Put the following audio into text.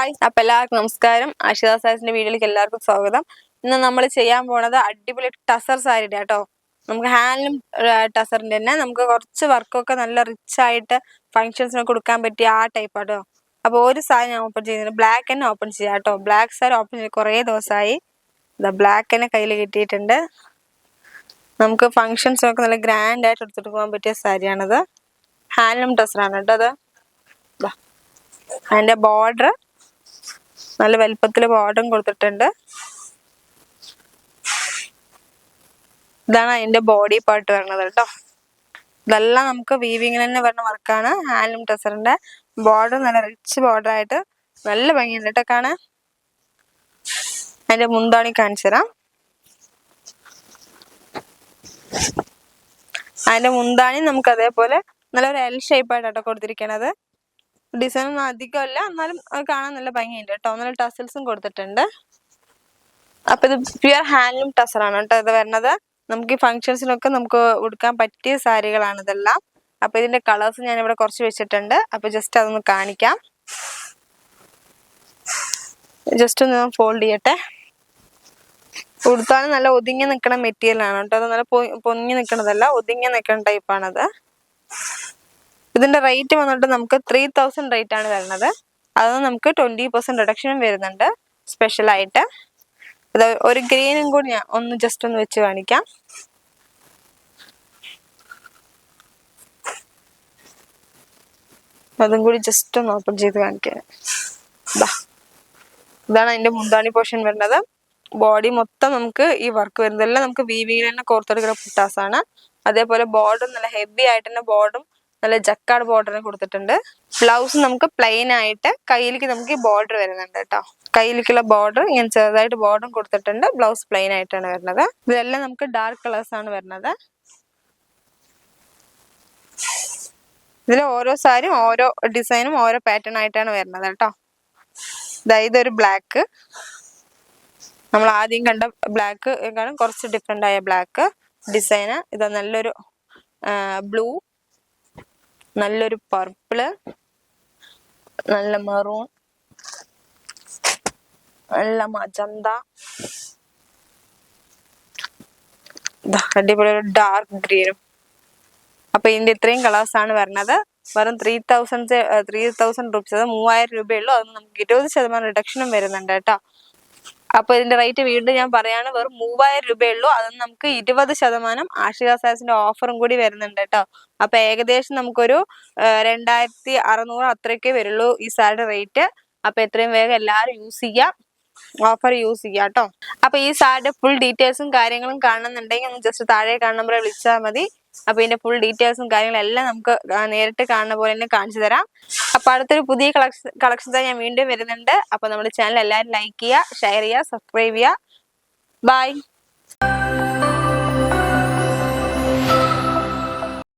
Hi, അപ്പം എല്ലാവർക്കും നമസ്കാരം. ആഷിത സാരീസിന്റെ വീഡിയോയിലേക്ക് എല്ലാവർക്കും സ്വാഗതം. ഇന്ന് നമ്മൾ ചെയ്യാൻ പോണത് അടിപൊളി ടസർ സാരിയുടെ കേട്ടോ. നമുക്ക് ഹാൻഡ്ലൂം ടസറിന്റെ തന്നെ നമുക്ക് കുറച്ച് വർക്കൊക്കെ നല്ല റിച്ച് ആയിട്ട് ഫംഗ്ഷൻസിനൊക്കെ കൊടുക്കാൻ പറ്റിയ ആ ടൈപ്പ് കേട്ടോ. അപ്പോൾ ഒരു സാരി ഞാൻ ഓപ്പൺ ചെയ്യുന്നത് ബ്ലാക്ക് തന്നെ ഓപ്പൺ ചെയ്യാം കേട്ടോ. ബ്ലാക്ക് സാരി ഓപ്പൺ ചെയ്ത് കുറേ ദിവസമായി. ബ്ലാക്ക് തന്നെ കയ്യിൽ കിട്ടിയിട്ടുണ്ട്. നമുക്ക് ഫംഗ്ഷൻസിനൊക്കെ നല്ല ഗ്രാൻഡ് ആയിട്ട് എടുത്തിട്ട് പോകാൻ പറ്റിയ സാരിയാണത്. ഹാൻഡ്ലൂം ടസറാണ് കേട്ടോ അത്. അതിന്റെ ബോർഡർ നല്ല വലുപ്പത്തിൽ ബോർഡറും കൊടുത്തിട്ടുണ്ട്. ഇതാണ് അതിന്റെ ബോഡി പാർട്ട് വരുന്നത് കേട്ടോ. ഇതെല്ലാം നമുക്ക് വീവിങ്ങിൽ തന്നെ വരുന്ന വർക്കാണ്. ഹാൻഡ്ലൂം ടസറിന്റെ ബോർഡർ നല്ല റിച്ച് ബോർഡർ ആയിട്ട് നല്ല ഭംഗിയുണ്ട് കേട്ടോ കാണാൻ. അതിന്റെ മുന്താണി കാണിച്ചു തരാം. അതിന്റെ മുന്താണി നമുക്ക് അതേപോലെ നല്ലൊരു എൽ ഷേപ്പായിട്ടോ കൊടുത്തിരിക്കണത്. ഡിസൈൻ ഒന്നും അധികമല്ല, എന്നാലും അത് കാണാൻ നല്ല ഭംഗിയുണ്ട് കേട്ടോ. നല്ല ടസൽസും കൊടുത്തിട്ടുണ്ട്. അപ്പൊ ഇത് പ്യുവർ ഹാൻഡ്ലൂം ടസറാണ് കേട്ടോ ഇത് വരുന്നത്. നമുക്ക് ഈ ഫംഗ്ഷൻസിനൊക്കെ നമുക്ക് ഉടുക്കാൻ പറ്റിയ സാരികളാണ് ഇതെല്ലാം. അപ്പൊ ഇതിന്റെ കളേഴ്സ് ഞാൻ ഇവിടെ കുറച്ച് വെച്ചിട്ടുണ്ട്. അപ്പൊ ജസ്റ്റ് അതൊന്ന് കാണിക്കാം. ജസ്റ്റ് ഒന്ന് ഫോൾഡ് ചെയ്യട്ടെ. ഉടുത്താലും നല്ല ഒതുങ്ങി നിൽക്കുന്ന മെറ്റീരിയൽ ആണ് കേട്ടോ. അത് നല്ല പൊങ്ങി നിൽക്കണതല്ല, ഒതുങ്ങി നിൽക്കുന്ന ടൈപ്പാണത്. ഇതിന്റെ റേറ്റ് വന്നിട്ട് നമുക്ക് 3000 റേറ്റ് ആണ് വരുന്നത്. അത് നമുക്ക് 20% റിഡക്ഷനും വരുന്നുണ്ട് സ്പെഷ്യലായിട്ട്. ഇത് ഒരു ഗ്രീനും കൂടി ഞാൻ ഒന്ന് ജസ്റ്റ് ഒന്ന് വെച്ച് കാണിക്കാം. അതും കൂടി ജസ്റ്റ് ഒന്ന് ഓപ്പൺ ചെയ്ത് കാണിക്കാൻ. ഇതാണ് അതിന്റെ മുന്താണി പോർഷൻ വരുന്നത്. ബോഡി മൊത്തം നമുക്ക് ഈ വർക്ക് വരുന്നതെല്ലാം നമുക്ക് വീവിയിൽ തന്നെ കോർത്തെടുക്കുന്ന പുട്ടാസാണ്. അതേപോലെ ബോർഡർ നല്ല ഹെവി ആയിട്ട് തന്നെ ബോർഡറും നല്ല ജക്കാർഡ് ബോർഡറിന് കൊടുത്തിട്ടുണ്ട്. ബ്ലൗസ് നമുക്ക് പ്ലെയിൻ ആയിട്ട് കയ്യിലേക്ക് നമുക്ക് ഈ ബോർഡർ വരുന്നുണ്ട് കേട്ടോ. കയ്യിലേക്കുള്ള ബോർഡർ ഇങ്ങനെ ചെറുതായിട്ട് ബോർഡറും കൊടുത്തിട്ടുണ്ട്. ബ്ലൗസ് പ്ലെയിൻ ആയിട്ടാണ് വരുന്നത്. ഇതെല്ലാം നമുക്ക് ഡാർക്ക് കളേഴ്സ് ആണ് വരുന്നത്. ഇതിൽ ഓരോ സാരിയും ഓരോ ഡിസൈനും ഓരോ പാറ്റേൺ ആയിട്ടാണ് വരുന്നത് കേട്ടോ. ഇതൊരു ബ്ലാക്ക്, നമ്മൾ ആദ്യം കണ്ട ബ്ലാക്ക് കുറച്ച് ഡിഫറെന്റ് ആയ ബ്ലാക്ക് ഡിസൈന്. ഇത് നല്ലൊരു ബ്ലൂ, നല്ലൊരു പർപ്പിള്, നല്ല മെറൂൺ, നല്ല മജന്ത, അടിപൊളി ഒരു ഡാർക്ക് ഗ്രീനും. അപ്പൊ ഇതിന്റെ ഇത്രയും കളേഴ്സ് ആണ് വരുന്നത്. വെറും 3000 റുപ്പീസ്, അത് 3000 രൂപയുള്ളൂ. അത് നമുക്ക് 20% റിഡക്ഷനും വരുന്നുണ്ട് കേട്ടോ. അപ്പൊ ഇതിന്റെ റേറ്റ് വീണ്ടും ഞാൻ പറയാണ്, വെറും 3000 രൂപയുള്ളൂ. അത് നമുക്ക് 20% ആഷിക സാരീസിന്റെ ഓഫറും കൂടി വരുന്നുണ്ട് കേട്ടോ. അപ്പൊ ഏകദേശം നമുക്കൊരു 2600 അത്രയൊക്കെ വരുള്ളൂ ഈ സാരിയുടെ റേറ്റ്. അപ്പൊ എത്രയും വേഗം എല്ലാവരും യൂസ് ചെയ്യാം, ഓഫർ യൂസ് ചെയ്യാം കേട്ടോ. അപ്പൊ ഈ സാരിയുടെ ഫുൾ ഡീറ്റെയിൽസും കാര്യങ്ങളും കാണുന്നുണ്ടെങ്കിൽ ഒന്ന് ജസ്റ്റ് താഴെ കാണുന്ന നമ്പറിൽ വിളിച്ചാൽ മതി. അപ്പൊ ഇതിന്റെ ഫുൾ ഡീറ്റെയിൽസും കാര്യങ്ങളും എല്ലാം നമുക്ക് നേരിട്ട് കാണുന്ന പോലെ തന്നെ കാണിച്ചു തരാം. അപ്പൊ അടുത്തൊരു പുതിയ കളക്ഷൻസ് ഞാൻ വീണ്ടും വരുന്നുണ്ട്. അപ്പൊ നമ്മുടെ ചാനൽ എല്ലാവരും ലൈക്ക് ചെയ്യുക, ഷെയർ ചെയ്യുക, സബ്സ്ക്രൈബ് ചെയ്യുക. ബൈ.